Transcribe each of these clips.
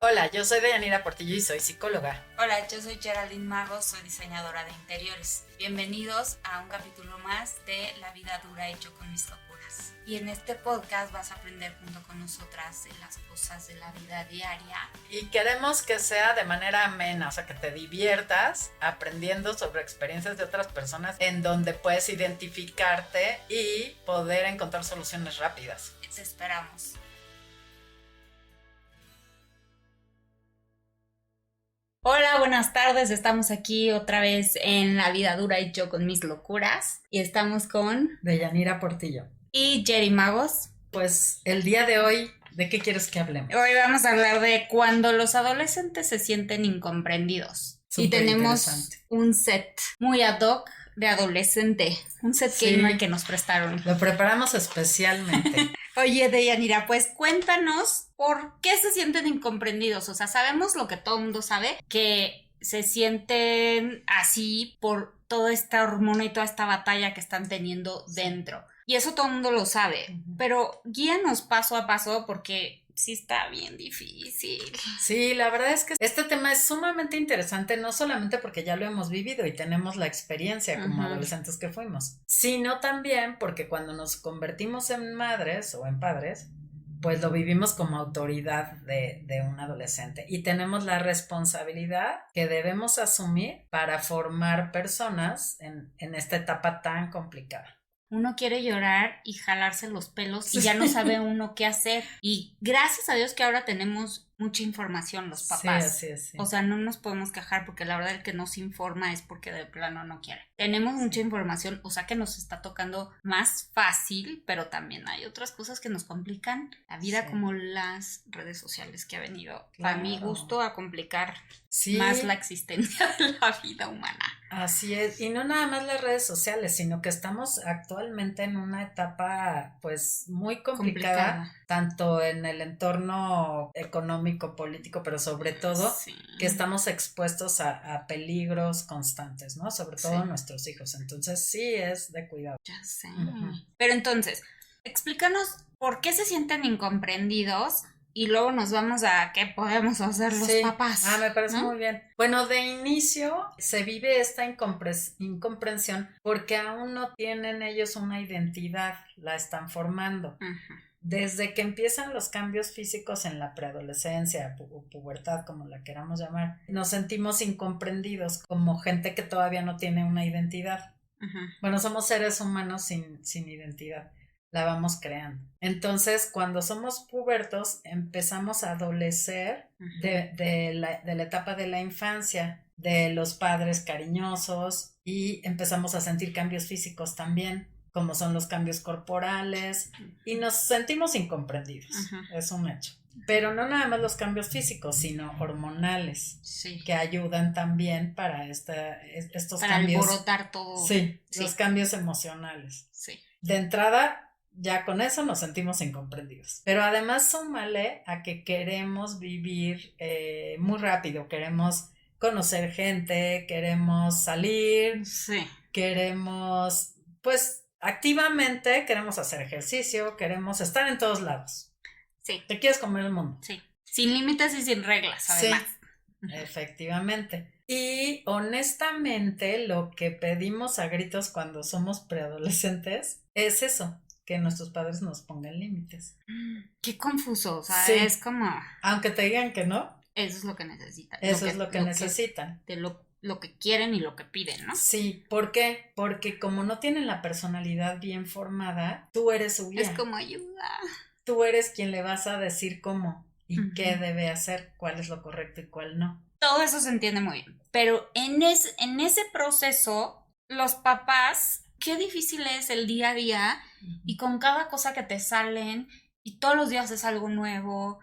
Hola, yo soy Deyanira Portillo y soy psicóloga. Hola, yo soy Geraldine Magos, soy diseñadora de interiores. Bienvenidos a un capítulo más de La vida dura hecho con mis locuras. Y en este podcast vas a aprender junto con nosotras de las cosas de la vida diaria. Y queremos que sea de manera amena, o sea, que te diviertas aprendiendo sobre experiencias de otras personas en donde puedes identificarte y poder encontrar soluciones rápidas. Te esperamos. Hola, buenas tardes. Estamos aquí otra vez en La vida dura y yo con mis locuras. Y estamos con Deyanira Portillo. y Jerry Magos. Pues el día de hoy, ¿de qué quieres que hablemos? Hoy vamos a hablar de cuando los adolescentes se sienten incomprendidos. Y tenemos un set muy ad hoc de adolescente. Un set gamer que nos prestaron. Lo preparamos especialmente. Oye, Deyanira, pues cuéntanos por qué se sienten incomprendidos. O sea, sabemos lo que todo el mundo sabe, que se sienten así por toda esta hormona y toda esta batalla que están teniendo dentro. Y eso todo el mundo lo sabe. Pero guíanos paso a paso porque sí está bien difícil. Sí, la verdad es que este tema es sumamente interesante, no solamente porque ya lo hemos vivido y tenemos la experiencia como adolescentes que fuimos, sino también porque cuando nos convertimos en madres o en padres, pues lo vivimos como autoridad de un adolescente y tenemos la responsabilidad que debemos asumir para formar personas en esta etapa tan complicada. Uno quiere llorar y jalarse los pelos y ya no sabe uno qué hacer. Y gracias a Dios que ahora tenemos mucha información los papás. Sí. O sea, no nos podemos quejar porque la verdad el que no se informa es porque de plano no quiere. Tenemos mucha información, o sea que nos está tocando más fácil, pero también hay otras cosas que nos complican la vida, como las redes sociales que ha venido, a mi gusto, a complicar más la existencia de la vida humana. Así es, y no nada más las redes sociales, sino que estamos actualmente en una etapa pues muy complicada. Tanto en el entorno económico, político, pero sobre todo que estamos expuestos a peligros constantes, ¿no? Sobre todo nuestros hijos, entonces sí es de cuidado. Ya sé. Pero entonces, explícanos por qué se sienten incomprendidos. Y luego nos vamos a qué podemos hacer los papás. Me parece muy bien. Bueno, de inicio se vive esta incomprensión porque aún no tienen ellos una identidad, la están formando. Desde que empiezan los cambios físicos en la preadolescencia o pubertad, como la queramos llamar, nos sentimos incomprendidos como gente que todavía no tiene una identidad. Bueno, somos seres humanos sin identidad. La vamos creando. Entonces, cuando somos pubertos, empezamos a adolecer de la etapa de la infancia, de los padres cariñosos, y empezamos a sentir cambios físicos también, como son los cambios corporales, y nos sentimos incomprendidos. Es un hecho. Pero no nada más los cambios físicos, sino hormonales, que ayudan también para estos para cambios. Para alborotar todo. Los cambios emocionales. Sí. De entrada, ya con eso nos sentimos incomprendidos. Pero además súmale a que queremos vivir muy rápido, queremos conocer gente, queremos salir, queremos, pues activamente queremos hacer ejercicio, queremos estar en todos lados. Te quieres comer el mundo. Sin límites y sin reglas, además. Efectivamente. Y honestamente lo que pedimos a gritos cuando somos preadolescentes es eso, que nuestros padres nos pongan límites. Qué confuso, o sea, es como... Aunque te digan que no. Eso es lo que necesitan. Eso es lo que necesitan. De lo que quieren y lo que piden, ¿no? Sí, ¿por qué? Porque como no tienen la personalidad bien formada, tú eres su guía. Es como ayuda. Tú eres quien le vas a decir cómo y qué debe hacer, cuál es lo correcto y cuál no. Todo eso se entiende muy bien. Pero en ese proceso, los papás... Qué difícil es el día a día y con cada cosa que te salen y todos los días es algo nuevo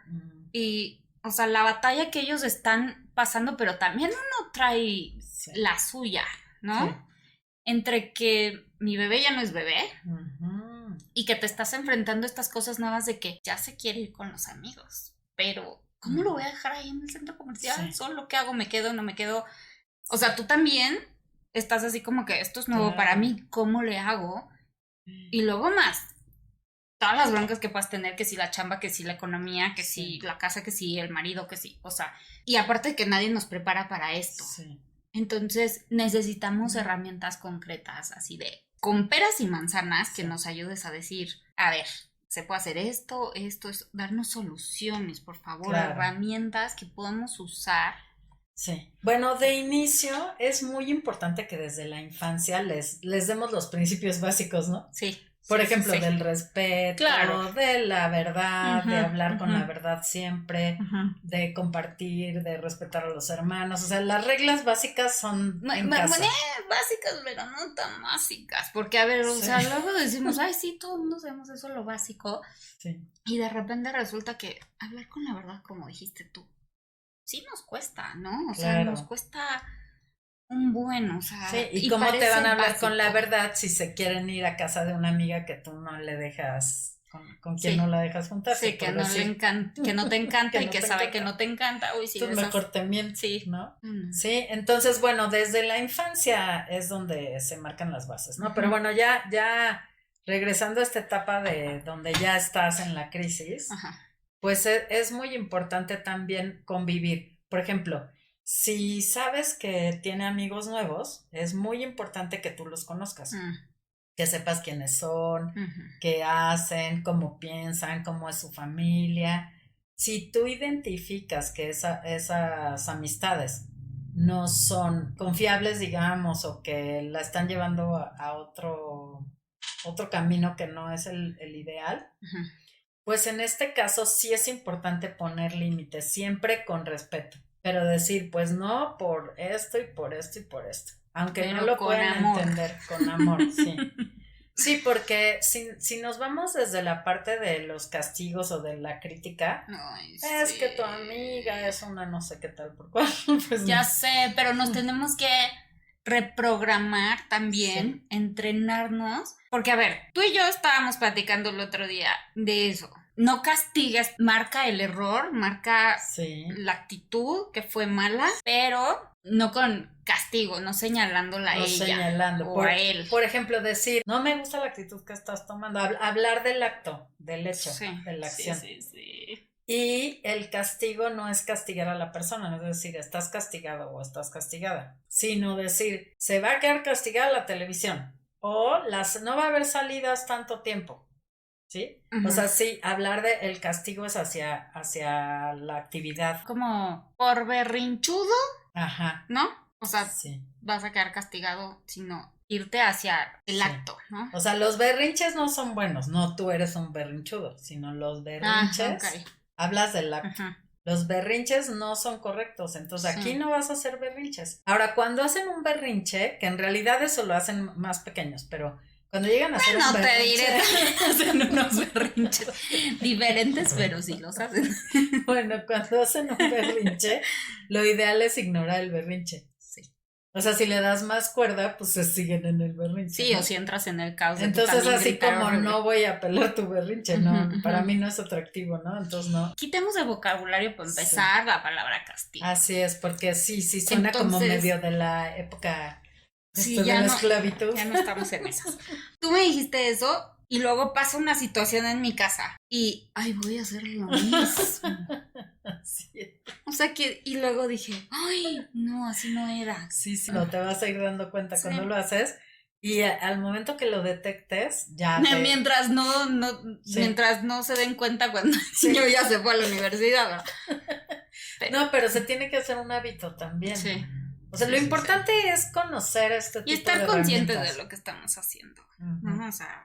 y, o sea, la batalla que ellos están pasando, pero también uno trae la suya, ¿no? Entre que mi bebé ya no es bebé y que te estás enfrentando a estas cosas nuevas de que ya se quiere ir con los amigos, pero ¿cómo lo voy a dejar ahí en el centro comercial? Solo, ¿qué hago? ¿Me quedo? ¿No me quedo? O sea, tú también... Estás así como que esto es nuevo para mí, ¿cómo le hago? Y luego más, todas las broncas que puedas tener, que si la chamba, que si la economía, que si la casa, que si el marido, que si, o sea, y aparte que nadie nos prepara para esto. Sí. Entonces necesitamos herramientas concretas, así de con peras y manzanas, que nos ayudes a decir, a ver, se puede hacer esto, darnos soluciones, por favor, herramientas que podamos usar. Sí. Bueno, de inicio es muy importante que desde la infancia les demos los principios básicos, ¿no? Sí. Por ejemplo, del respeto, claro, de la verdad, de hablar con la verdad siempre, de compartir, de respetar a los hermanos. O sea, las reglas básicas son en casa. Básicas, pero no tan básicas. Porque, a ver, o sea, luego decimos, ay, sí, todo el mundo sabemos eso, lo básico. Sí. Y de repente resulta que hablar con la verdad, como dijiste tú, sí nos cuesta, ¿no? O sea, nos cuesta un buen, o sea. Sí, y cómo te van a hablar con la verdad si se quieren ir a casa de una amiga que tú no le dejas, con quien no la dejas juntarse. Sí, que no le encanta, que no te encanta y que sabe que no te encanta. Uy, sí, tú mejor te mientes, sí, ¿no? Sí, entonces, bueno, desde la infancia es donde se marcan las bases, ¿no? Pero bueno, ya regresando a esta etapa de donde ya estás en la crisis, pues es muy importante también convivir. Por ejemplo, si sabes que tiene amigos nuevos, es muy importante que tú los conozcas, que sepas quiénes son, qué hacen, cómo piensan, cómo es su familia. Si tú identificas que esas amistades no son confiables, digamos, o que la están llevando a otro camino que no es el ideal, pues en este caso sí es importante poner límites, siempre con respeto. Pero decir, pues no, por esto y por esto y por esto. Aunque pero no lo puedan entender con amor, sí. Sí, porque si nos vamos desde la parte de los castigos o de la crítica, es que tu amiga es una no sé qué tal por cual. Pues ya sé, pero nos tenemos que reprogramar también, entrenarnos. Porque, a ver, tú y yo estábamos platicando el otro día de eso. No castigues, marca el error, marca la actitud que fue mala, pero no con castigo, no señalándola a ella o a él. Por ejemplo, decir, no me gusta la actitud que estás tomando, hablar del acto, del hecho, de la acción. Sí. Y el castigo no es castigar a la persona, no es decir, estás castigado o estás castigada, sino decir, se va a quedar castigada la televisión o no va a haber salidas tanto tiempo. ¿Sí? O sea, sí, hablar de el castigo es hacia la actividad. Como por berrinchudo, ¿no? O sea, sí. Vas a quedar castigado, sino irte hacia el acto, ¿no? O sea, los berrinches no son buenos, no tú eres un berrinchudo, sino los berrinches, hablas del acto. Los berrinches no son correctos, entonces aquí no vas a hacer berrinches. Ahora, cuando hacen un berrinche, que en realidad eso lo hacen más pequeños, pero cuando llegan a hacer un berrinche... te diré, hacen unos berrinches diferentes, pero sí los hacen. Bueno, cuando hacen un berrinche, lo ideal es ignorar el berrinche. Sí. O sea, si le das más cuerda, pues se siguen en el berrinche. Sí, ¿no? O si entras en el caos. Entonces, así como horrible. No voy a pelar tu berrinche, no, para mí no es atractivo, ¿no? Entonces, no. Quitemos de vocabulario para empezar la palabra castigo. Así es, porque sí suena como medio de la época... de la esclavitud. Ya no estamos en esas. Tú me dijiste eso y luego pasa una situación en mi casa y, ay, voy a hacer lo mismo. O sea que, y luego dije, ay, no, así no era. Sí, no te vas a ir dando cuenta cuando lo haces y al momento que lo detectes, ya mientras no se den cuenta cuando el niño ya se fue a la universidad. No, pero se tiene que hacer un hábito también. Sí. O sea, lo importante es conocer este tipo de estar conscientes de lo que estamos haciendo, ¿no? O sea,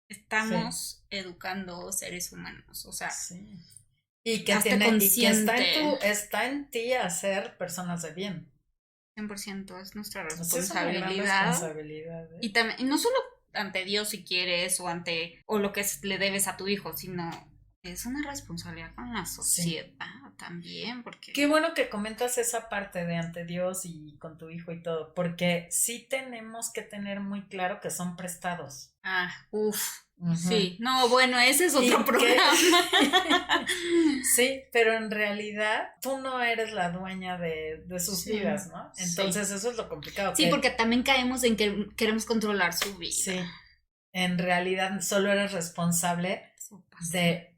estamos educando seres humanos, o sea, y que está en ti hacer personas de bien. 100% es nuestra responsabilidad. Y también, y no solo ante Dios si quieres o lo que le debes a tu hijo, sino es una responsabilidad con la sociedad también, porque... Qué bueno que comentas esa parte de ante Dios y con tu hijo y todo, porque sí tenemos que tener muy claro que son prestados. Sí, no, bueno, ese es otro programa. Sí, pero en realidad tú no eres la dueña de sus vidas, ¿no? Entonces eso es lo complicado. Sí, porque también caemos en que queremos controlar su vida. Sí. en realidad solo eres responsable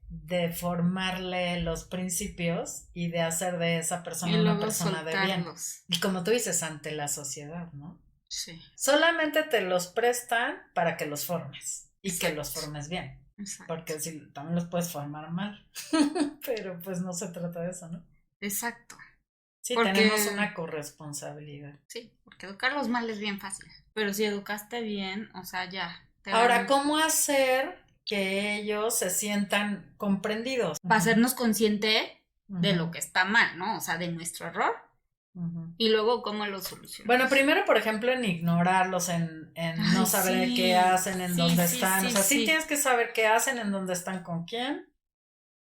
de formarle los principios y de hacer de esa persona una persona de bien. Y como tú dices, ante la sociedad, ¿no? Sí. Solamente te los prestan para que los formes y que los formes bien. Exacto. Porque si también los puedes formar mal. Pero pues no se trata de eso, ¿no? Exacto. Sí, tenemos una corresponsabilidad. Sí, porque educarlos mal es bien fácil. Pero si educaste bien, o sea, ya. Ahora, ¿cómo hacer que ellos se sientan comprendidos? Para hacernos consciente de lo que está mal, ¿no? O sea, de nuestro error. Y luego, ¿cómo lo solucionamos? Bueno, primero, por ejemplo, en ignorarlos, en no saber qué hacen, en dónde están. O sea, sí tienes que saber qué hacen, en dónde están, con quién.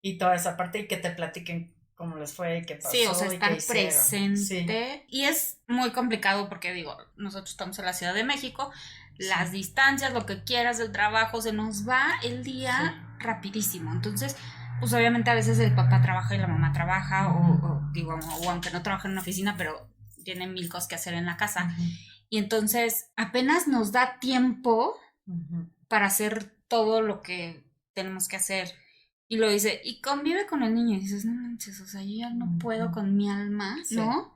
Y toda esa parte, y que te platiquen cómo les fue y qué pasó. Sí, o sea, estar presente. Sí. Y es muy complicado porque, digo, nosotros estamos en la Ciudad de México, las distancias, lo que quieras del trabajo, se nos va el día rapidísimo. Entonces, pues obviamente a veces el papá trabaja y la mamá trabaja, o aunque no trabaja en una oficina, pero tiene mil cosas que hacer en la casa. Y entonces apenas nos da tiempo para hacer todo lo que tenemos que hacer. Y lo dice, y convive con el niño. Y dices, no manches, o sea, yo ya no puedo con mi alma, ¿no?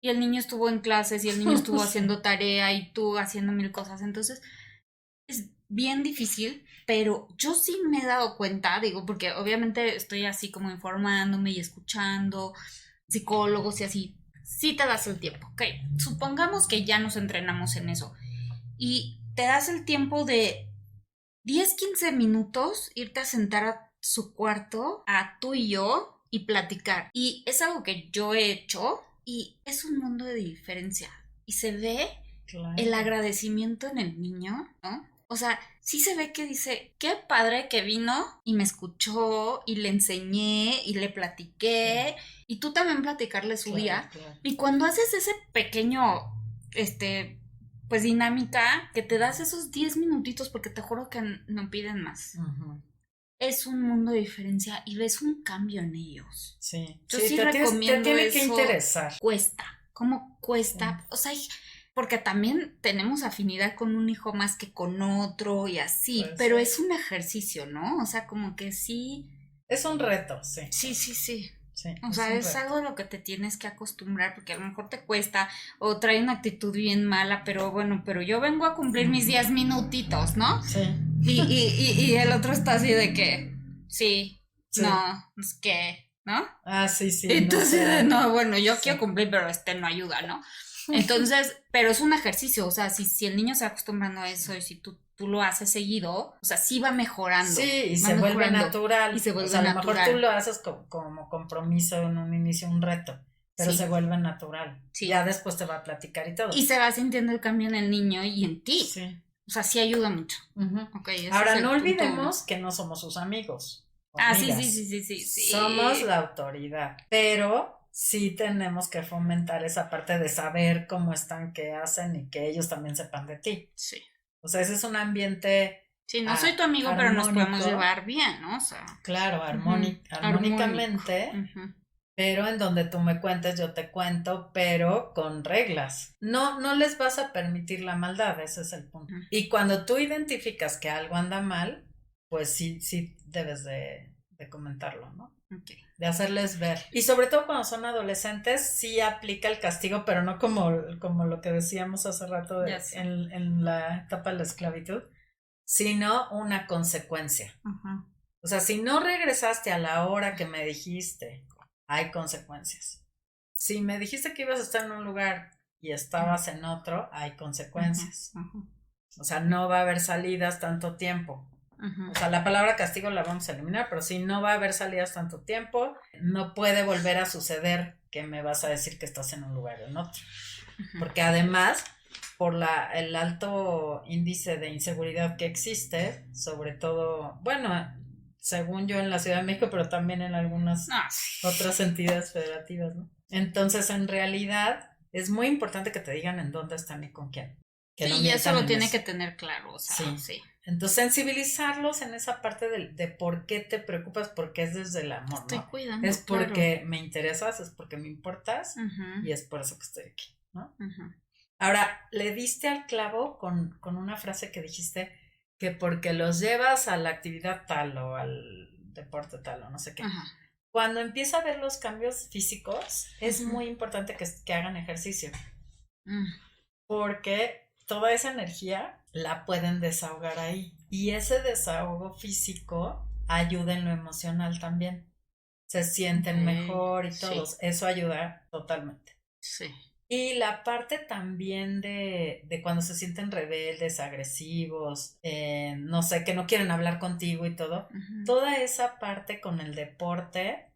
Y el niño estuvo en clases y el niño estuvo haciendo tarea y tú haciendo mil cosas. Entonces, es bien difícil, pero yo sí me he dado cuenta, digo, porque obviamente estoy así como informándome y escuchando psicólogos y así. Sí te das el tiempo, ok. Supongamos que ya nos entrenamos en eso. Y te das el tiempo de 10-15 minutos irte a sentar a su cuarto, a tú y yo, y platicar. Y es algo que yo he hecho y es un mundo de diferencia. Y se ve el agradecimiento en el niño, ¿no? O sea, sí se ve que dice, qué padre que vino y me escuchó y le enseñé y le platiqué y tú también platicarle su día. Y cuando haces ese pequeño, pues dinámica, que te das esos 10 minutitos porque te juro que no piden más. Es un mundo de diferencia y ves un cambio en ellos. Sí. Yo sí recomiendo te tiene eso. Que interesar. Cuesta. ¿Cómo cuesta? Sí. O sea, porque también tenemos afinidad con un hijo más que con otro y así, pues pero es un ejercicio, ¿no? O sea, como que sí. Es un reto, sí. Sí. O sea, es algo a lo que te tienes que acostumbrar porque a lo mejor te cuesta o trae una actitud bien mala, pero bueno, pero yo vengo a cumplir mis 10 minutitos, ¿no? Sí. Y el otro está así de que, sí. No, es que, ¿no? Ah, sí. Entonces, no, bueno, yo quiero cumplir, pero no ayuda, ¿no? Entonces, pero es un ejercicio, o sea, si el niño se va acostumbrando a eso y si tú lo haces seguido, o sea, sí va mejorando. Sí, y se vuelve natural. Y se vuelve natural. A lo mejor tú lo haces como compromiso en un inicio, un reto, pero se vuelve natural. Sí. Ya después te va a platicar y todo. Y se va sintiendo el cambio en el niño y en ti. Sí. O sea, sí ayuda mucho. Okay, ahora, no olvidemos que no somos sus amigos. Sí. Somos la autoridad, pero sí tenemos que fomentar esa parte de saber cómo están, qué hacen y que ellos también sepan de ti. Sí. O sea, ese es un ambiente. Sí, no soy tu amigo, armónico, pero nos podemos llevar bien, ¿no? O sea. Claro, armónicamente, pero en donde tú me cuentes, yo te cuento, pero con reglas. No les vas a permitir la maldad, ese es el punto. Y cuando tú identificas que algo anda mal, pues sí debes de comentarlo, ¿no? Okay. De hacerles ver. Y sobre todo cuando son adolescentes, sí aplica el castigo, pero no como lo que decíamos hace rato en la etapa de la esclavitud, sino una consecuencia. O sea, si no regresaste a la hora que me dijiste, hay consecuencias. Si me dijiste que ibas a estar en un lugar y estabas en otro, hay consecuencias. O sea, no va a haber salidas tanto tiempo. O sea, la palabra castigo la vamos a eliminar, pero si no va a haber salidas tanto tiempo, no puede volver a suceder que me vas a decir que estás en un lugar o en otro. Porque además, por el alto índice de inseguridad que existe, sobre todo, bueno, según yo en la Ciudad de México, pero también en algunas otras entidades federativas, ¿no? Entonces, en realidad, es muy importante que te digan en dónde están y con quién. Que sí, y eso lo tiene que tener claro, o sea, sí. Entonces, sensibilizarlos en esa parte de por qué te preocupas, porque es desde el amor, estoy cuidando, es porque me interesas, es porque me importas y es por eso que estoy aquí, ¿no? Ahora, le diste al clavo con una frase que dijiste que porque los llevas a la actividad tal o al deporte tal o no sé qué. Ajá. Cuando empieza a ver los cambios físicos, es muy importante que hagan ejercicio. Porque toda esa energía la pueden desahogar ahí. Y ese desahogo físico ayuda en lo emocional también. Se sienten mejor y todos. Sí. Eso ayuda totalmente. Sí. Y la parte también de cuando se sienten rebeldes, agresivos, no sé, que no quieren hablar contigo y todo, toda esa parte con el deporte,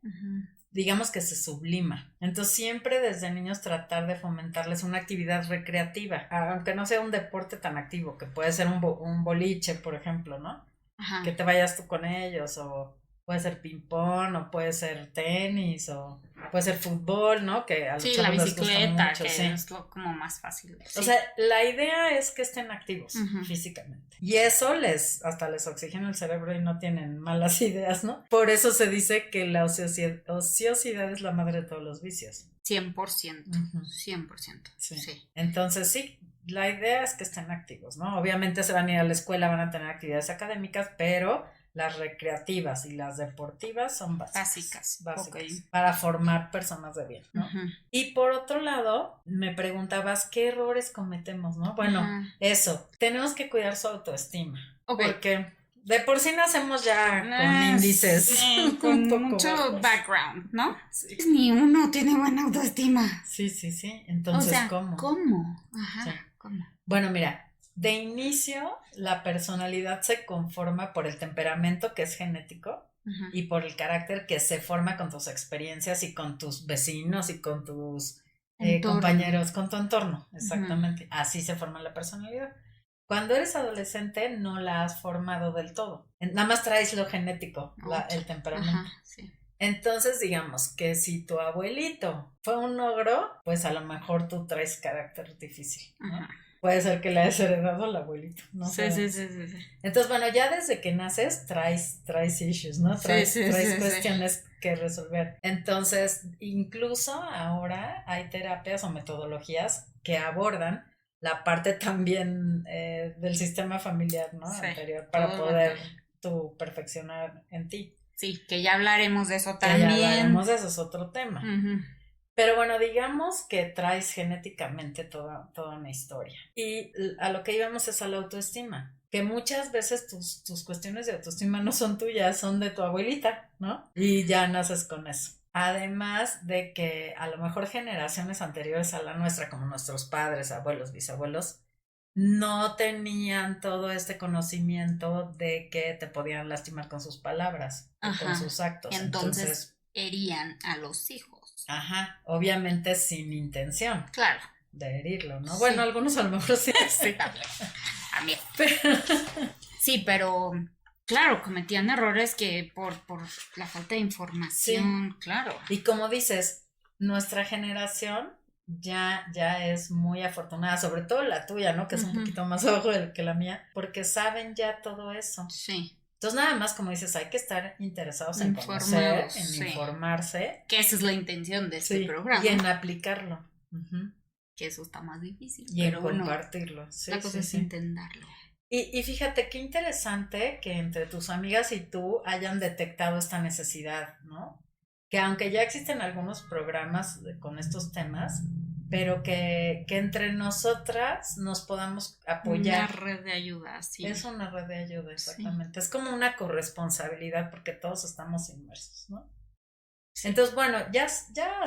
digamos que se sublima. Entonces siempre desde niños tratar de fomentarles una actividad recreativa, aunque no sea un deporte tan activo, que puede ser un boliche, por ejemplo, ¿no? Ajá. Que te vayas tú con ellos, o puede ser ping-pong, o puede ser tenis, o puede ser fútbol, ¿no? Que a los la bicicleta, mucho, que es lo como más fácil. Sí. O sea, la idea es que estén activos físicamente. Y eso hasta les oxigena el cerebro y no tienen malas ideas, ¿no? Por eso se dice que la ociosidad es la madre de todos los vicios. 100%, 100%. Sí. Entonces, sí, la idea es que estén activos, ¿no? Obviamente se van a ir a la escuela, van a tener actividades académicas, pero las recreativas y las deportivas son básicas. Okay. Para formar personas de bien, ¿no? Y por otro lado, me preguntabas qué errores cometemos, ¿no? Bueno, eso, tenemos que cuidar su autoestima. Okay. Porque de por sí nacemos ya con índices. Sí, con mucho bajos. Background, ¿no? Sí. Ni uno tiene buena autoestima. Sí. Entonces, ¿cómo? Ajá, sí. ¿Cómo? Bueno, mira. De inicio, la personalidad se conforma por el temperamento, que es genético, y por el carácter que se forma con tus experiencias y con tus vecinos y con tus compañeros, con tu entorno, exactamente. Así se forma la personalidad. Cuando eres adolescente no la has formado del todo, nada más traes lo genético, el temperamento. Sí. Entonces, digamos que si tu abuelito fue un ogro, pues a lo mejor tú traes carácter difícil, ¿no? Puede ser que le hayas heredado al abuelito, ¿no? Sí. Entonces, bueno, ya desde que naces traes issues, ¿no? Traes cuestiones que resolver. Entonces, incluso ahora hay terapias o metodologías que abordan la parte también del sistema familiar, ¿no? Anterior, para poder tú perfeccionar en ti. Sí, que ya hablaremos de eso también. Es otro tema. Pero bueno, digamos que traes genéticamente toda una historia. Y a lo que íbamos es a la autoestima. Que muchas veces tus cuestiones de autoestima no son tuyas, son de tu abuelita, ¿no? Y ya naces con eso. Además de que a lo mejor generaciones anteriores a la nuestra, como nuestros padres, abuelos, bisabuelos, no tenían todo este conocimiento de que te podían lastimar con sus palabras, o con sus actos. Entonces herían a los hijos. Obviamente sin intención. Claro. De herirlo, ¿no? Sí. Bueno, algunos a lo mejor sí. A mí. Sí, pero claro, cometían errores que por la falta de información, claro. Y como dices, nuestra generación ya es muy afortunada, sobre todo la tuya, ¿no? Que es un poquito más abajo que la mía, porque saben ya todo eso. Sí. Entonces, nada más, como dices, hay que estar interesados en conocer, en informarse. Que esa es la intención de este programa. Y en aplicarlo. Que eso está más difícil. Y en compartirlo. La cosa es intentarlo. Y fíjate, qué interesante que entre tus amigas y tú hayan detectado esta necesidad, ¿no? Que aunque ya existen algunos programas con estos temas, pero que entre nosotras nos podamos apoyar. Una red de ayuda, sí. Es una red de ayuda, exactamente. Sí. Es como una corresponsabilidad porque todos estamos inmersos, ¿no? Sí. Entonces, bueno, ya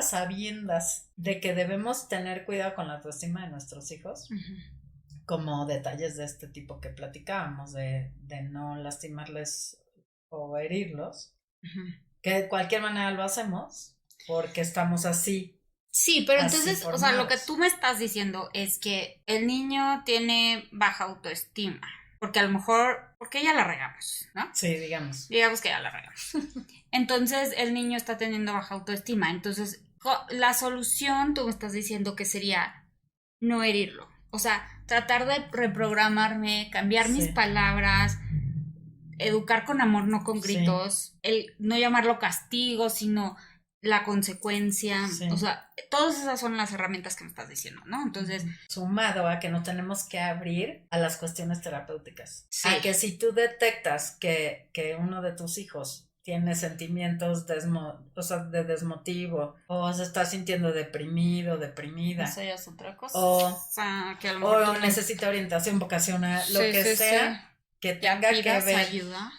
sabiendas de que debemos tener cuidado con la autoestima de nuestros hijos, como detalles de este tipo que platicábamos, de no lastimarles o herirlos, que de cualquier manera lo hacemos porque estamos así. Sí, pero entonces, formados. O sea, lo que tú me estás diciendo es que el niño tiene baja autoestima, porque a lo mejor, porque ya la regamos, ¿no? Sí, digamos. Digamos que ya la regamos. Entonces, el niño está teniendo baja autoestima. Entonces, la solución, tú me estás diciendo que sería no herirlo. O sea, tratar de reprogramarme, cambiar mis palabras, educar con amor, no con gritos, el no llamarlo castigo, sino la consecuencia, Sí. o sea, todas esas son las herramientas que me estás diciendo, ¿no? Entonces, sumado a que nos tenemos que abrir a las cuestiones terapéuticas. Sí. A que si tú detectas que uno de tus hijos tiene sentimientos de desmotivo, o se está sintiendo deprimido, deprimida, eso ya es otra cosa. o Que a lo mejor o necesita orientación vocacional, lo que sea, que ya tenga que pidas ver ayuda.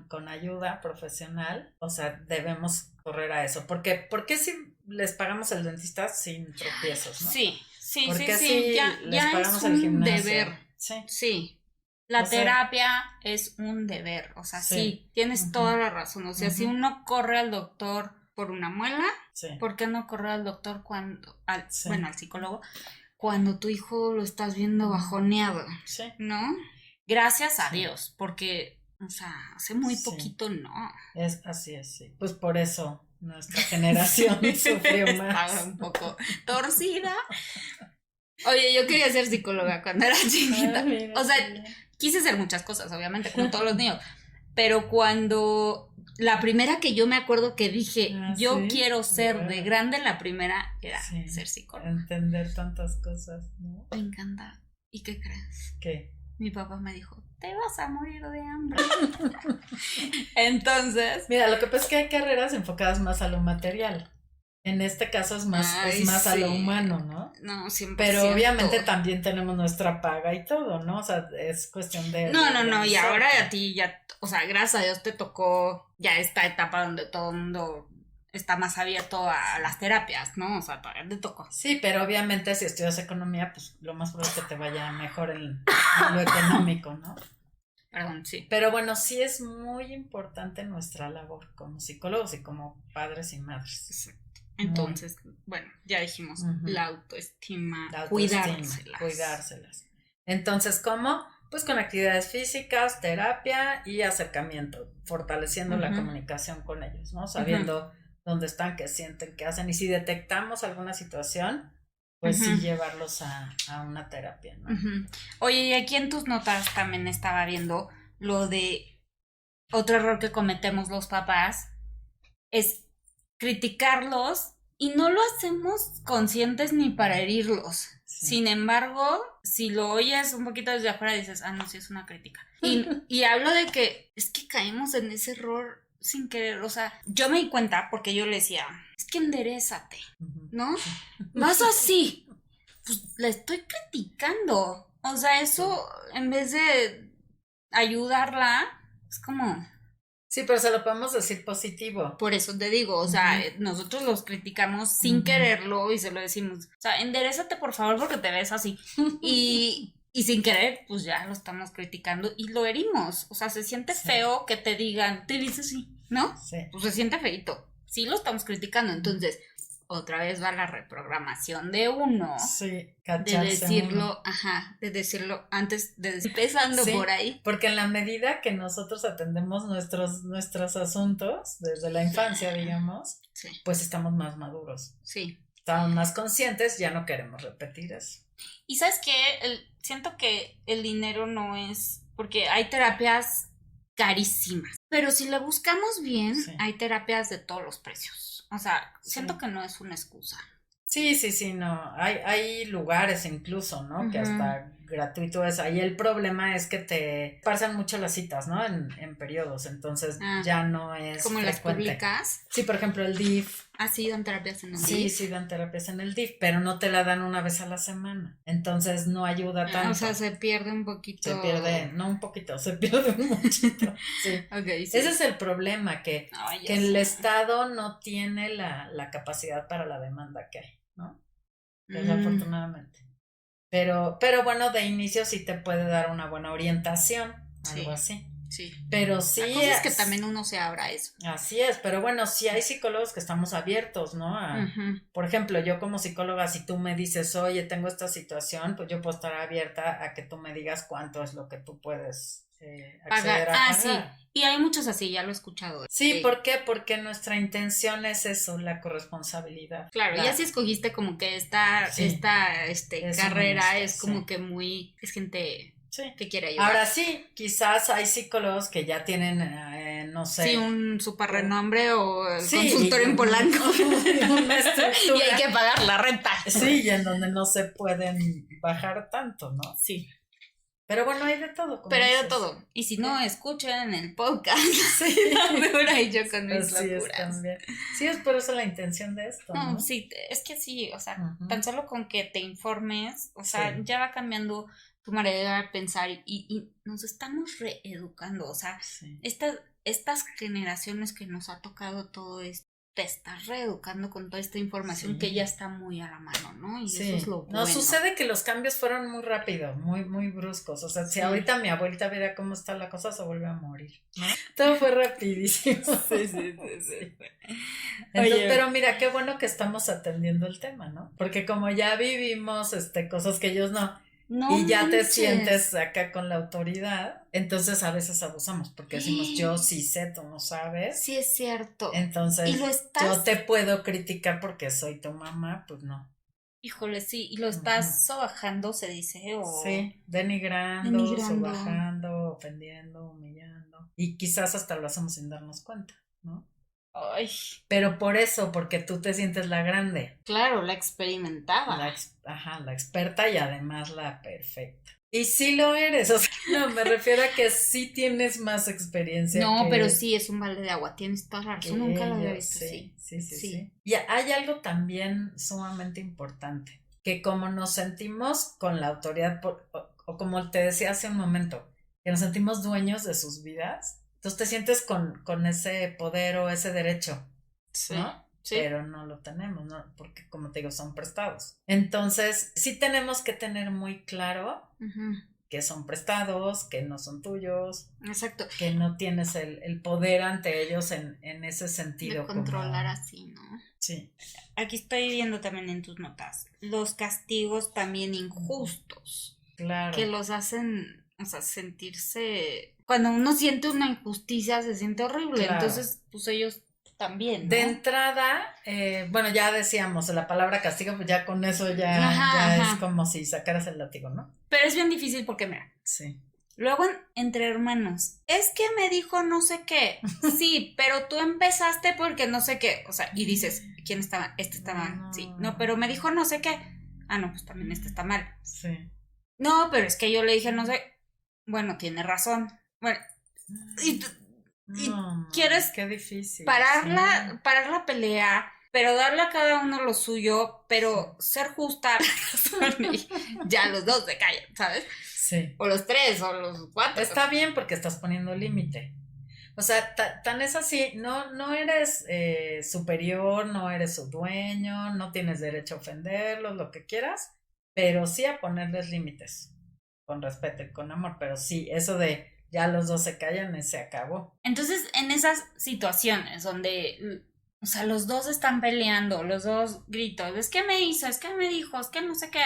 con ayuda profesional, o sea, debemos correr a eso. Porque si les pagamos el dentista sin tropiezos, ¿no? Sí. Porque sí. si Ya les pagamos es el un gimnasio. deber. Sí. Sí. La O sea, terapia es un deber. O sea, sí tienes toda la razón. O sea, si uno corre al doctor por una muela, ¿por qué no correr al doctor al psicólogo, cuando tu hijo lo estás viendo bajoneado? Sí. ¿No? Gracias a Dios, porque, o sea, hace muy poquito no. Así es, sí. Pues por eso nuestra generación sufrió más. Estaba un poco torcida. Oye, yo quería ser psicóloga cuando era chiquita. Mira, o sea, quise hacer muchas cosas, obviamente, como todos los niños. Pero cuando la primera que yo me acuerdo que dije, yo quiero ser de grande, la primera era ser psicóloga. Entender tantas cosas, ¿no? Me encanta. ¿Y qué crees? ¿Qué? Mi papá me dijo, te vas a morir de hambre. Entonces, mira, lo que pasa es que hay carreras enfocadas más a lo material. En este caso es más a lo humano, ¿no? No, 100%. Pero obviamente también tenemos nuestra paga y todo, ¿no? O sea, es cuestión de... No, y ahora a ti ya, o sea, gracias a Dios te tocó ya esta etapa donde todo el mundo está más abierto a las terapias, ¿no? O sea, todavía te tocó. Sí, pero obviamente si estudias economía, pues lo más probable es que te vaya mejor en lo económico, ¿no? Perdón, sí. Pero bueno, sí es muy importante nuestra labor como psicólogos y como padres y madres. Exacto. Entonces, bueno, ya dijimos, la autoestima, cuidárselas. Entonces, ¿cómo? Pues con actividades físicas, terapia y acercamiento, fortaleciendo la comunicación con ellos, ¿no? Sabiendo dónde están, qué sienten, qué hacen. Y si detectamos alguna situación, pues sí llevarlos a una terapia, ¿no? Oye, y aquí en tus notas también estaba viendo lo de otro error que cometemos los papás, es criticarlos y no lo hacemos conscientes ni para herirlos. Sí. Sin embargo, si lo oyes un poquito desde afuera dices, no, sí es una crítica. Y hablo de que es que caemos en ese error sin querer, o sea, yo me di cuenta porque yo le decía, es que enderézate, ¿no? Vas así, pues la estoy criticando. O sea, eso en vez de ayudarla, es como... Sí, pero se lo podemos decir positivo. Por eso te digo, o sea, nosotros los criticamos sin quererlo y se lo decimos. O sea, enderézate por favor porque te ves así. Y sin querer, pues ya lo estamos criticando y lo herimos. O sea, se siente feo que te digan, te dices así, ¿no? Sí. Pues se siente feito. Sí lo estamos criticando. Entonces, otra vez va la reprogramación de uno. Sí, de decirlo, de decirlo antes de empezando por ahí. Porque en la medida que nosotros atendemos nuestros asuntos desde la infancia, digamos, pues estamos más maduros. Sí. Estamos más conscientes, ya no queremos repetir eso. Y ¿sabes qué? Siento que el dinero no es, porque hay terapias carísimas, pero si le buscamos bien, hay terapias de todos los precios. O sea, siento que no es una excusa. Sí, no. Hay lugares incluso, ¿no? Que hasta gratuito es. Ahí el problema es que te pasan mucho las citas, ¿no? En periodos, entonces ya no es ¿como frecuente. Las públicas? Sí, por ejemplo, el DIF. Sí, dan terapias en el DIF. Sí, dan terapias en el DIF, pero no te la dan una vez a la semana. Entonces no ayuda tanto. O sea, se pierde un poquito. Se pierde, no un poquito, se pierde un muchito. Sí. Okay, sí. Ese es el problema, que el Estado no tiene la capacidad para la demanda que hay, ¿no? Desafortunadamente. Pero bueno, de inicio sí te puede dar una buena orientación, algo así. Sí. Pero sí. La cosa es que también uno se abra a eso. Así es, pero bueno, sí hay psicólogos que estamos abiertos, ¿no? Por ejemplo, yo como psicóloga, si tú me dices, oye, tengo esta situación, pues yo puedo estar abierta a que tú me digas cuánto es lo que tú puedes acceder a pagar. Sí. Y hay muchos así, ya lo he escuchado. Sí, ¿por qué? Porque nuestra intención es eso, la corresponsabilidad. Claro, y así escogiste como que esta carrera es como que muy, es gente Sí. que quiere ayudar. Ahora sí, quizás hay psicólogos que ya tienen, no sé. Sí, un super renombre o el sí, consultorio en Polanco. Una estructura. Y hay que pagar la renta. Sí, y en donde no se pueden bajar tanto, ¿no? Sí. Pero bueno, hay de todo. Pero hay de todo. Y si no, escuchen el podcast. Sí. Ahora y yo con mis Así locuras. es también. Sí, es por eso la intención de esto, ¿no? No, sí, es que sí, o sea, Ujú. tan solo con que te informes, o sea, Sí. ya va cambiando tu manera de pensar y nos estamos reeducando, o sea, Sí. estas generaciones que nos ha tocado todo esto, te estás reeducando con toda esta información Sí. que ya está muy a la mano, ¿no? Y Sí. eso es lo bueno. No, sucede que los cambios fueron muy rápido, muy, muy bruscos. O sea, si Sí. ahorita mi abuelita viera cómo está la cosa, se vuelve a morir, ¿no? Todo fue rapidísimo. Sí. Entonces, Oye. pero mira, qué bueno que estamos atendiendo el tema, ¿no? Porque como ya vivimos cosas que ellos no, No y ya te manches. sientes acá con la autoridad, entonces a veces abusamos, porque decimos, yo sí sé, tú no sabes. Sí, es cierto. Entonces, Y lo estás- yo te puedo criticar porque soy tu mamá, pues no. Híjole, sí, y lo estás sobajando, se dice, o... Sí, denigrando, sobajando, ofendiendo, humillando. Y quizás hasta lo hacemos sin darnos cuenta, ¿no? Ay, Pero por eso, porque tú te sientes la grande, claro, la experimentaba. la experta y además la perfecta. Y sí lo eres, o sea, no, me refiero a que sí tienes más experiencia. No, pero sí, es un balde de agua, tienes toda la razón, nunca lo había visto Sí. así. Sí. Y hay algo también sumamente importante, que como nos sentimos con la autoridad, o como te decía hace un momento, que nos sentimos dueños de sus vidas, entonces te sientes con ese poder o ese derecho, ¿no? Sí. Pero no lo tenemos, ¿no? Porque como te digo, son prestados. Entonces, sí tenemos que tener muy claro que son prestados, que no son tuyos. Exacto. Que no tienes el poder ante ellos en ese sentido. De controlar así, ¿no? Sí. Aquí estoy viendo también en tus notas, los castigos también injustos. Claro. Que los hacen, o sea, sentirse... Cuando uno siente una injusticia se siente horrible, Claro. Entonces, pues ellos también, ¿no? De entrada, bueno, ya decíamos, la palabra castigo, pues ya con eso ya es como si sacaras el látigo, ¿no? Pero es bien difícil porque, mira, sí. Luego entre hermanos, es que me dijo no sé qué, sí, pero tú empezaste porque no sé qué, o sea, y dices, ¿quién está mal? Este está mal, sí, no, pero me dijo no sé qué, no, pues también este está mal. Sí. No, pero es que yo le dije no sé, bueno, tiene razón, bueno, y quieres qué difícil. parar la pelea, pero darle a cada uno lo suyo, pero ser justa, ya los dos se callan, ¿sabes? Sí. O los 3, o los 4. Está bien porque estás poniendo límite. O sea, tan es así, no eres superior, no eres su dueño, no tienes derecho a ofenderlos, lo que quieras, pero sí a ponerles límites, con respeto y con amor, pero sí, eso de ya los dos se callan, se acabó. Entonces, en esas situaciones donde, o sea, los dos están peleando, los dos gritos, es que me hizo, es que me dijo, es que no sé qué.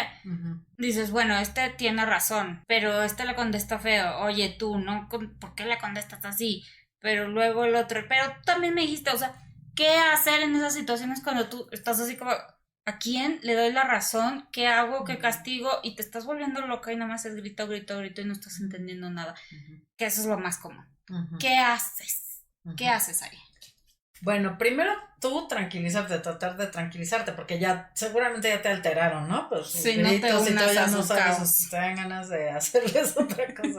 Dices, bueno, este tiene razón, pero este le contestó feo. Oye, tú, ¿no? ¿Por qué le contestas así? Pero luego el otro, pero tú también me dijiste, o sea, ¿qué hacer en esas situaciones cuando tú estás así como, ¿a quién le doy la razón? ¿Qué hago? ¿Qué castigo? Y te estás volviendo loca y nada más es grito y no estás entendiendo nada. Que eso es lo más común. ¿Qué haces? ¿Qué haces ahí? Bueno, primero tú tranquilízate, tratar de tranquilizarte, porque ya seguramente ya te alteraron, ¿no? Pues sí, gritos no te y todo ya no caos. sabes, te dan ganas de hacerles otra cosa.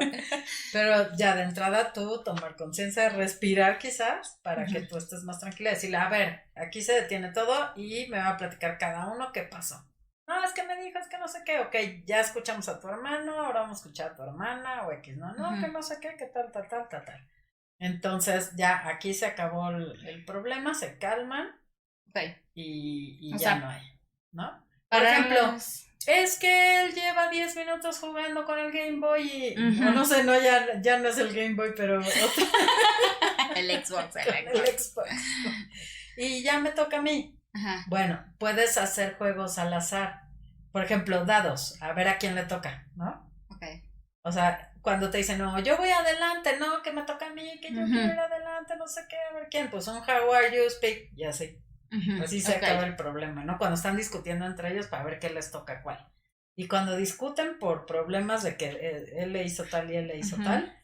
Pero ya de entrada tú tomar conciencia, respirar quizás, para que tú estés más tranquila, decirle, a ver, aquí se detiene todo y me va a platicar cada uno qué pasó. No, es que me dijo, es que no sé qué, ok, ya escuchamos a tu hermano, ahora vamos a escuchar a tu hermana, o X, no, que no sé qué, que tal. Entonces ya aquí se acabó el problema, se calman y ya no hay, ¿no? Por ejemplo, es que él lleva 10 minutos jugando con el Game Boy y, o no sé, no, ya no es el Game Boy, pero el Xbox. Y ya me toca a mí. Bueno, puedes hacer juegos al azar. Por ejemplo, dados, a ver a quién le toca, ¿no? O sea, cuando te dicen, no, yo voy adelante, no, que me toca a mí, que yo quiero ir adelante, no sé qué, a ver quién, pues un how are you, speak, y así. Así se acaba el problema, ¿no? Cuando están discutiendo entre ellos para ver qué les toca a cuál. Y cuando discuten por problemas de que él le hizo tal y él le hizo tal,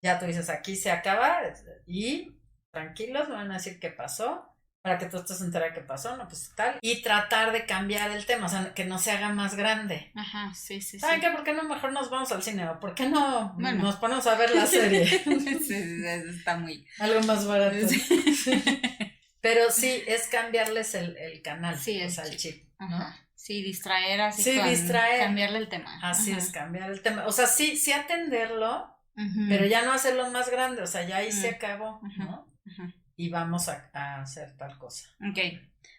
ya tú dices, aquí se acaba y tranquilos, me van a decir qué pasó, para que tú estés enterada de qué pasó, no, pues tal. Y tratar de cambiar el tema, o sea, que no se haga más grande. Ajá, sí. ¿Saben qué? ¿Por qué no mejor nos vamos al cine? ¿O por qué no nos ponemos a ver la serie? Sí, está muy... Algo más barato. Sí. Pero sí, es cambiarles el canal, sí, o sea, el chip, ¿no? Ajá. Sí, distraer así. Sí, distraer. Cambiarle el tema. Así es, cambiar el tema. O sea, sí atenderlo, pero ya no hacerlo más grande, o sea, ya ahí se acabó, ¿no? Y vamos a hacer tal cosa. Ok,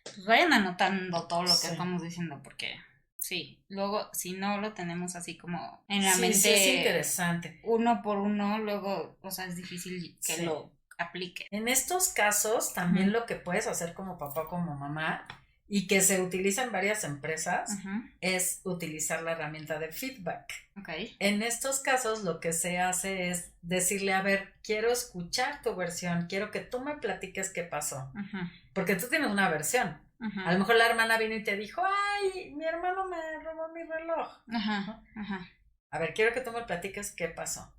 pues vayan anotando todo lo que estamos diciendo, porque sí, luego si no lo tenemos así como en la mente. Sí, es interesante. Uno por uno, luego, o sea, es difícil que lo aplique. En estos casos, también lo que puedes hacer como papá o como mamá, y que se utiliza en varias empresas, es utilizar la herramienta de feedback. Okay. En estos casos lo que se hace es decirle, a ver, quiero escuchar tu versión, quiero que tú me platiques qué pasó, porque tú tienes una versión. A lo mejor la hermana vino y te dijo, ay, mi hermano me robó mi reloj. A ver, quiero que tú me platiques qué pasó.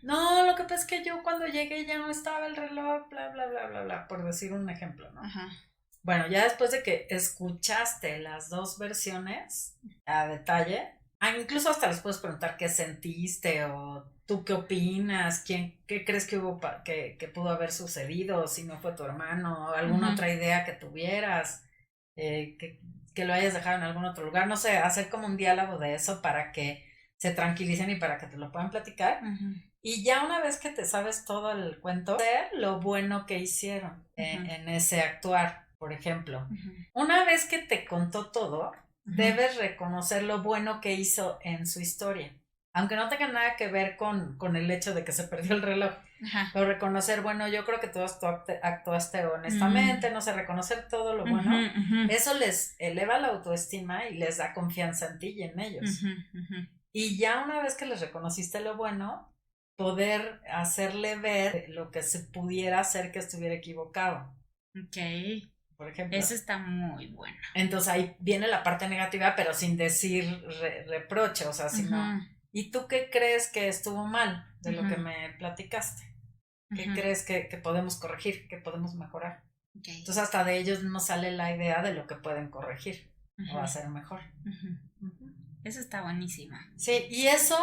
No, lo que pasa es que yo cuando llegué ya no estaba el reloj, bla, bla, bla, bla, bla, por decir un ejemplo, ¿no? Bueno, ya después de que escuchaste las dos versiones a detalle, incluso hasta les puedes preguntar qué sentiste o tú qué opinas, qué crees que hubo que pudo haber sucedido, si no fue tu hermano, o alguna otra idea que tuvieras, que lo hayas dejado en algún otro lugar, no sé, hacer como un diálogo de eso para que se tranquilicen y para que te lo puedan platicar. Y ya una vez que te sabes todo el cuento, ver lo bueno que hicieron en ese actuar. Por ejemplo, una vez que te contó todo, debes reconocer lo bueno que hizo en su historia. Aunque no tenga nada que ver con el hecho de que se perdió el reloj. Pero reconocer, bueno, yo creo que tú actuaste honestamente, no sé, reconocer todo lo bueno. Eso les eleva la autoestima y les da confianza en ti y en ellos. Y ya una vez que les reconociste lo bueno, poder hacerle ver lo que se pudiera hacer que estuviera equivocado. Ok. Por ejemplo. Eso está muy bueno. Entonces ahí viene la parte negativa, pero sin decir reproche, o sea, sino, ¿y tú qué crees que estuvo mal de lo que me platicaste? ¿Qué crees que podemos corregir, que podemos mejorar? Okay. Entonces hasta de ellos no sale la idea de lo que pueden corregir o hacer mejor. Eso está buenísima. Sí, y eso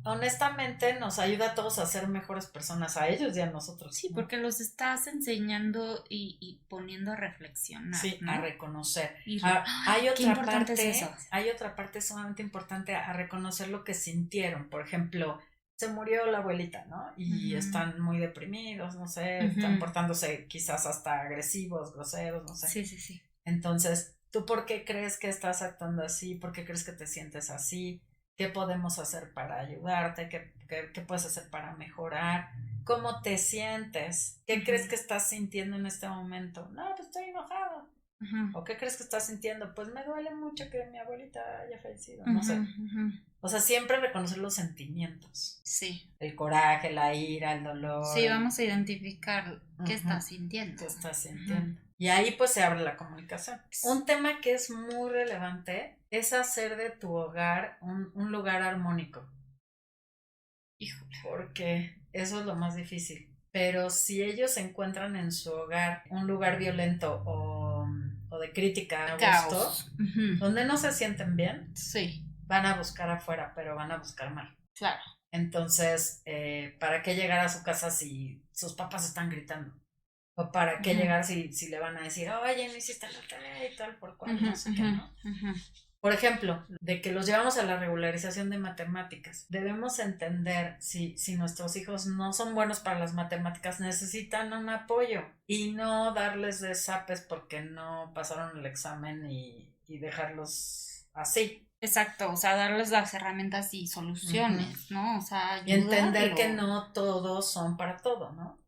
honestamente nos ayuda a todos a ser mejores personas, a ellos y a nosotros. Sí, ¿no? Porque los estás enseñando y poniendo a reflexionar. Sí, ¿no? A reconocer. Hay otra parte, es eso. Hay otra parte sumamente importante a reconocer lo que sintieron. Por ejemplo, se murió la abuelita, ¿no? Y están muy deprimidos, no sé, están portándose quizás hasta agresivos, groseros, no sé. Sí. Entonces, ¿tú por qué crees que estás actuando así? ¿Por qué crees que te sientes así? ¿Qué podemos hacer para ayudarte? ¿Qué puedes hacer para mejorar? ¿Cómo te sientes? ¿Qué crees que estás sintiendo en este momento? No, pues estoy enojado. ¿O qué crees que estás sintiendo? Pues me duele mucho que mi abuelita haya fallecido. No sé. O sea, siempre reconocer los sentimientos. Sí. El coraje, la ira, el dolor. Sí, vamos a identificar qué estás sintiendo. ¿Qué estás sintiendo? Y ahí pues se abre la comunicación. Un tema que es muy relevante es hacer de tu hogar un lugar armónico. Híjole. Porque eso es lo más difícil. Pero si ellos encuentran en su hogar un lugar violento o de crítica, a gusto, donde no se sienten bien, van a buscar afuera, pero van a buscar mal. Claro. Entonces, ¿para qué llegar a su casa si sus papás están gritando? ¿O para qué llegar si le van a decir, oye, no hiciste la tarea y tal, por cual, no sé qué, ¿no? Por ejemplo, de que los llevamos a la regularización de matemáticas. Debemos entender si nuestros hijos no son buenos para las matemáticas, necesitan un apoyo y no darles de zapes porque no pasaron el examen y dejarlos así. Exacto, o sea, darles las herramientas y soluciones, ¿no? O sea, y entender que no todos son para todo, ¿no?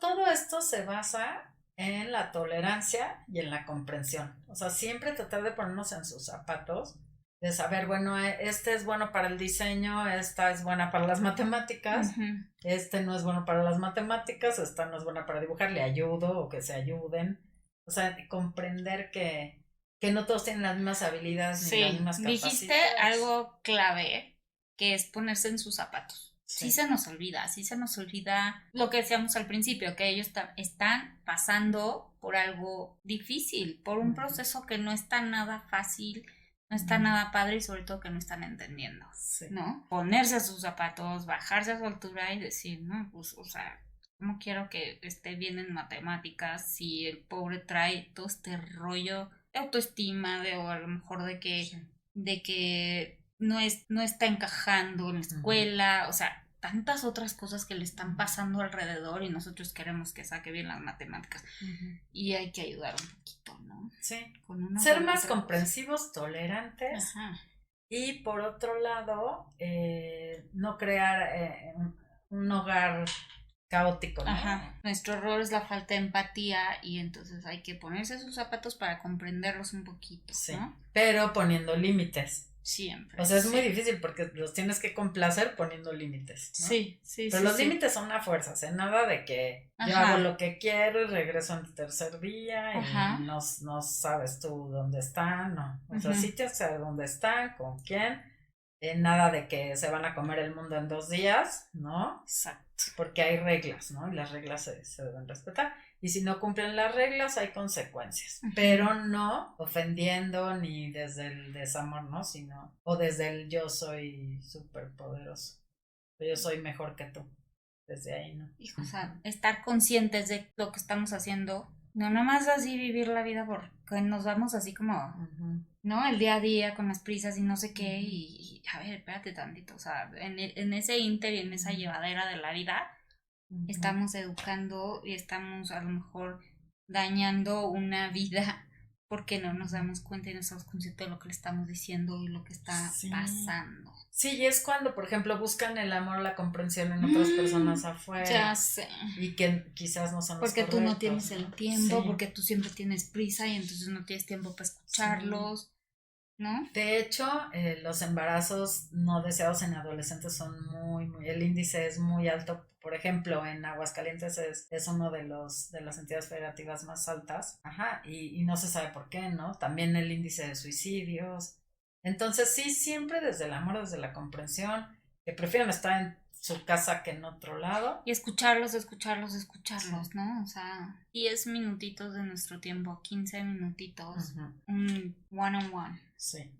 Todo esto se basa en la tolerancia y en la comprensión. O sea, siempre tratar de ponernos en sus zapatos, de saber, bueno, este es bueno para el diseño, esta es buena para las matemáticas, este no es bueno para las matemáticas, esta no es buena para dibujar, le ayudo o que se ayuden. O sea, comprender que que no todos tienen las mismas habilidades ni las mismas capacidades. Dijiste algo clave, que es ponerse en sus zapatos. Sí se nos olvida lo que decíamos al principio, que ellos están pasando por algo difícil, por un proceso que no está nada fácil, no está nada padre y sobre todo que no están entendiendo, ¿no? Ponerse a sus zapatos, bajarse a su altura y decir, no, pues, o sea, ¿cómo quiero que esté bien en matemáticas si el pobre trae todo este rollo de autoestima, o a lo mejor de que no está encajando en la escuela, o sea, tantas otras cosas que le están pasando alrededor y nosotros queremos que saque bien las matemáticas y hay que ayudar un poquito, ¿no? Sí, ser más comprensivos, tolerantes. Y por otro lado, no crear un hogar caótico, ¿no? Nuestro error es la falta de empatía y entonces hay que ponerse sus zapatos para comprenderlos un poquito, ¿no? Pero poniendo límites. Siempre. O sea, es muy difícil porque los tienes que complacer poniendo límites, ¿no? Sí. Pero los límites son una fuerza, o sea, nada de que yo hago lo que quiero y regreso al tercer día y no sabes tú dónde están, no. O sea, sí tienes que saber dónde están, con quién, nada de que se van a comer el mundo en 2 días, ¿no? Exacto. Porque hay reglas, ¿no? Y las reglas se deben respetar. Y si no cumplen las reglas, hay consecuencias. Pero no ofendiendo ni desde el desamor, ¿no? Sino, o desde el yo soy súper poderoso. Yo soy mejor que tú. Desde ahí, ¿no? O sea, estar conscientes de lo que estamos haciendo. No nomás así vivir la vida porque nos vamos así como, ¿no? El día a día con las prisas y no sé qué. Y a ver, espérate tantito. O sea, en ese ínter y en esa llevadera de la vida, estamos educando y estamos a lo mejor dañando una vida porque no nos damos cuenta y no estamos conscientes de lo que le estamos diciendo y lo que está pasando. Sí, y es cuando, por ejemplo, buscan el amor, la comprensión en otras personas afuera. Ya sé. Y que quizás no son los porque correctos. Tú no tienes el tiempo, porque tú siempre tienes prisa y entonces no tienes tiempo para escucharlos. ¿No? De hecho, los embarazos no deseados en adolescentes son muy, el índice es muy alto. Por ejemplo, en Aguascalientes es uno de las entidades federativas más altas. Y no se sabe por qué, ¿no? También el índice de suicidios. Entonces, sí, siempre desde el amor, desde la comprensión, que prefieren estar en su casa que en otro lado. Y escucharlos, ¿no? O sea, 10 minutitos de nuestro tiempo, 15 minutitos, un one-on-one. Sí.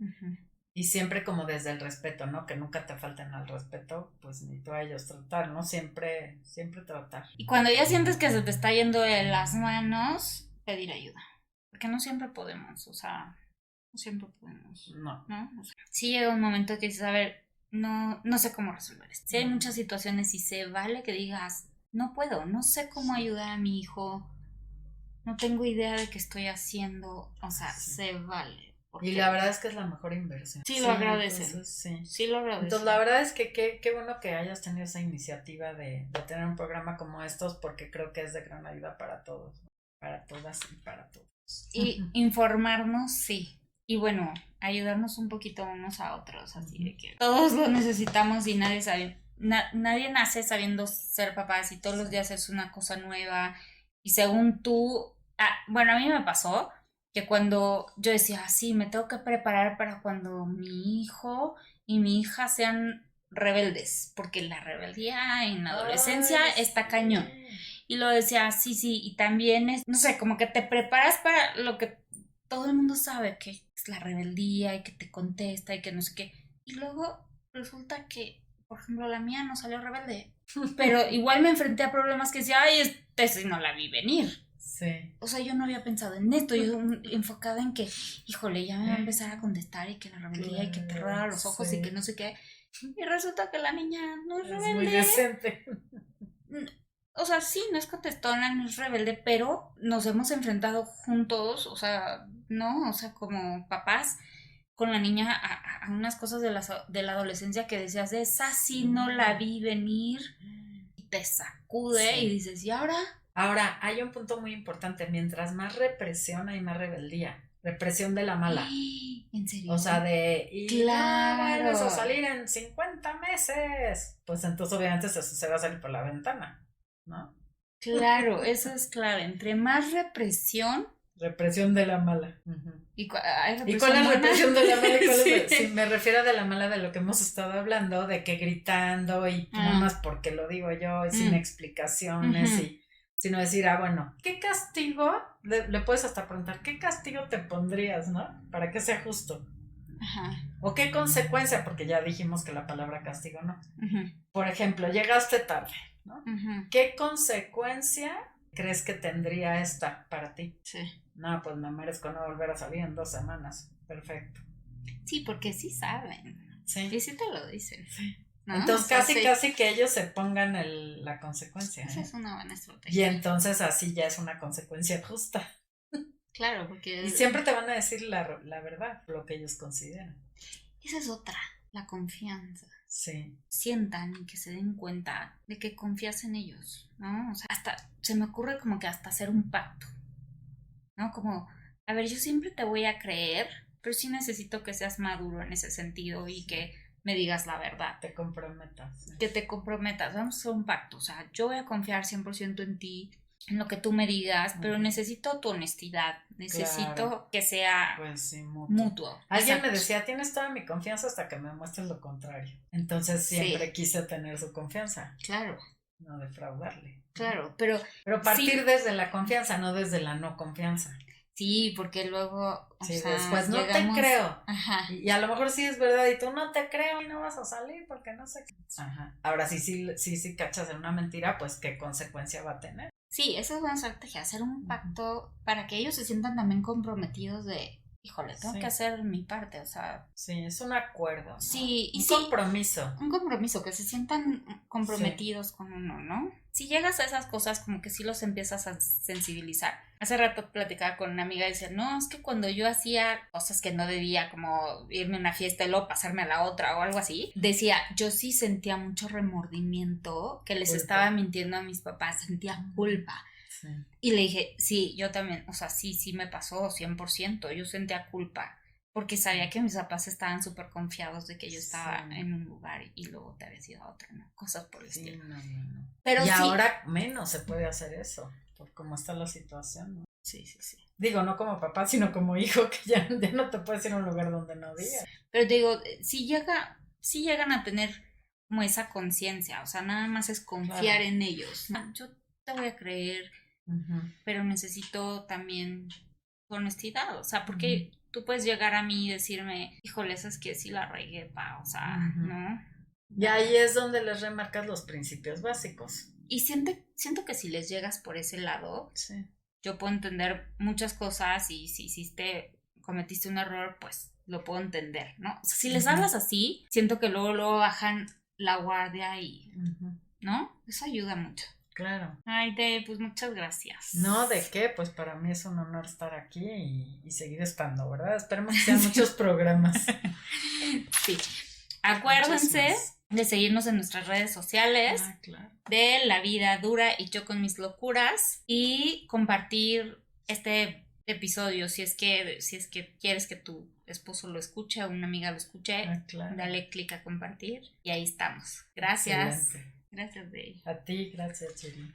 Y siempre como desde el respeto, ¿no? Que nunca te falten al respeto, pues ni tú a ellos tratar, ¿no? Siempre tratar. Y cuando ya sientes que se te está yendo de las manos, pedir ayuda. Porque no siempre podemos, o sea, no siempre podemos. No. O sea, sí llega un momento que dices, a ver, no sé cómo resolver esto. Sí hay muchas situaciones y se vale que digas, no puedo, no sé cómo ayudar a mi hijo, no tengo idea de qué estoy haciendo, o sea, se vale. Y la verdad es que es la mejor inversión. Sí, lo agradecen. Sí, lo agradecen. Entonces, la verdad es que qué bueno que hayas tenido esa iniciativa de tener un programa como estos, porque creo que es de gran ayuda para todos, para todas y para todos. Y informarnos, sí. Y bueno, ayudarnos un poquito unos a otros, así de que todos lo necesitamos y nadie sabe, nadie nace sabiendo ser papás y todos los días es una cosa nueva y según tú, bueno, a mí me pasó que cuando yo decía, sí, me tengo que preparar para cuando mi hijo y mi hija sean rebeldes, porque la rebeldía en la adolescencia está cañón. Y lo decía, sí, y también es, no sé, como que te preparas para lo que todo el mundo sabe, que es la rebeldía y que te contesta y que no sé qué. Y luego resulta que, por ejemplo, la mía no salió rebelde, pero igual me enfrenté a problemas que decía, ay, sí no la vi venir. Sí. O sea, yo no había pensado en esto, yo enfocada en que, híjole, ya me va a empezar a contestar y que la rebeldía y que te rueda los ojos y que no sé qué. Y resulta que la niña no es rebelde. Es muy decente. O sea, sí, no es contestona, no es rebelde, pero nos hemos enfrentado juntos, o sea, ¿no? O sea, como papás, con la niña a unas cosas de la adolescencia que decías, esa sí no la vi venir, y te sacude y dices, ¿y ahora? Ahora, hay un punto muy importante, mientras más represión hay más rebeldía, represión de la mala. ¿En serio? O sea, y claro. no vuelves a salir en 50 meses, pues entonces obviamente se va a salir por la ventana, ¿no? Claro, eso es clave, entre más represión, Represión de la mala. ¿Y cuál es la represión de la mala? Sí. Sí, me refiero a de la mala de lo que hemos estado hablando, de que gritando y nada más porque lo digo yo y sin explicaciones y sino decir, bueno, ¿qué castigo? Le puedes hasta preguntar, ¿qué castigo te pondrías, no? Para que sea justo. Ajá. O qué consecuencia, porque ya dijimos que la palabra castigo no. Por ejemplo, llegaste tarde, ¿no? ¿Qué consecuencia crees que tendría esta para ti? Sí. No, pues me merezco no volver a salir en 2 semanas. Perfecto. Sí, porque sí saben. Sí. Y sí te lo dicen. Sí. ¿No? Entonces casi que ellos se pongan la consecuencia. Esa es una buena estrategia. Y entonces así ya es una consecuencia justa. Claro, porque... Y siempre te van a decir la verdad, lo que ellos consideran. Esa es otra, la confianza. Sí. Sientan y que se den cuenta de que confías en ellos, ¿no? O sea, hasta se me ocurre como que hasta hacer un pacto, ¿no? Como, a ver, yo siempre te voy a creer, pero sí necesito que seas maduro en ese sentido y que me digas la verdad. Te comprometas. Sí. Que te comprometas, vamos a hacer un pacto, o sea, yo voy a confiar 100% en ti, en lo que tú me digas, pero necesito tu honestidad, necesito que sea pues sí, mutuo. Alguien me decía, tienes toda mi confianza hasta que me muestres lo contrario. Entonces siempre quise tener su confianza. Claro. No defraudarle. Claro, pero partir desde la confianza, no desde la no confianza. Sí, porque luego, o sea, después no llegamos... te creo. Ajá. Y a lo mejor sí es verdad y tú no te creo y no vas a salir porque no sé qué. Ajá. Ahora sí cachas en una mentira, pues qué consecuencia va a tener. Sí, esa es una estrategia, hacer un pacto para que ellos se sientan también comprometidos de, híjole, tengo que hacer mi parte, o sea... Sí, es un acuerdo, ¿no? Sí, y un compromiso. Un compromiso, que se sientan comprometidos con uno, ¿no? Si llegas a esas cosas, como que sí los empiezas a sensibilizar. Hace rato platicaba con una amiga y decía, no, es que cuando yo hacía cosas que no debía, como irme a una fiesta y luego pasarme a la otra o algo así, decía, yo sí sentía mucho remordimiento, que les estaba mintiendo a mis papás, sentía culpa. Sí. Y le dije, sí, yo también, o sea, sí me pasó 100%, yo sentía culpa, porque sabía que mis papás estaban súper confiados de que yo estaba en un lugar y luego te habías ido a otro, ¿no? Cosas por el estilo. No. Pero y ahora menos se puede hacer eso, por cómo está la situación, ¿no? Sí. Digo, no como papá, sino como hijo, que ya no te puedes ir a un lugar donde no digas. Pero te digo, si llegan a tener como esa conciencia, o sea, nada más es confiar en ellos. Yo te voy a creer, pero necesito también honestidad, o sea, porque tú puedes llegar a mí y decirme, híjole, es que sí la regué, pa, o sea, ¿no? Y ahí es donde les remarcas los principios básicos. Y siento que si les llegas por ese lado, yo puedo entender muchas cosas y si cometiste un error, pues lo puedo entender, ¿no? O sea, si les hablas así, siento que luego bajan la guardia y, ¿no? Eso ayuda mucho. Claro. Ay, pues muchas gracias. No, ¿de qué? Pues para mí es un honor estar aquí y seguir estando, ¿verdad? Esperemos que sean muchos programas. Sí. Acuérdense de seguirnos en nuestras redes sociales. Claro. De La Vida Dura y Yo con Mis Locuras. Y compartir este episodio si es que quieres que tu esposo lo escuche o una amiga lo escuche. Claro. Dale clic a compartir y ahí estamos. Gracias. Excelente. Gracias, Dey. A ti, gracias, Chiri.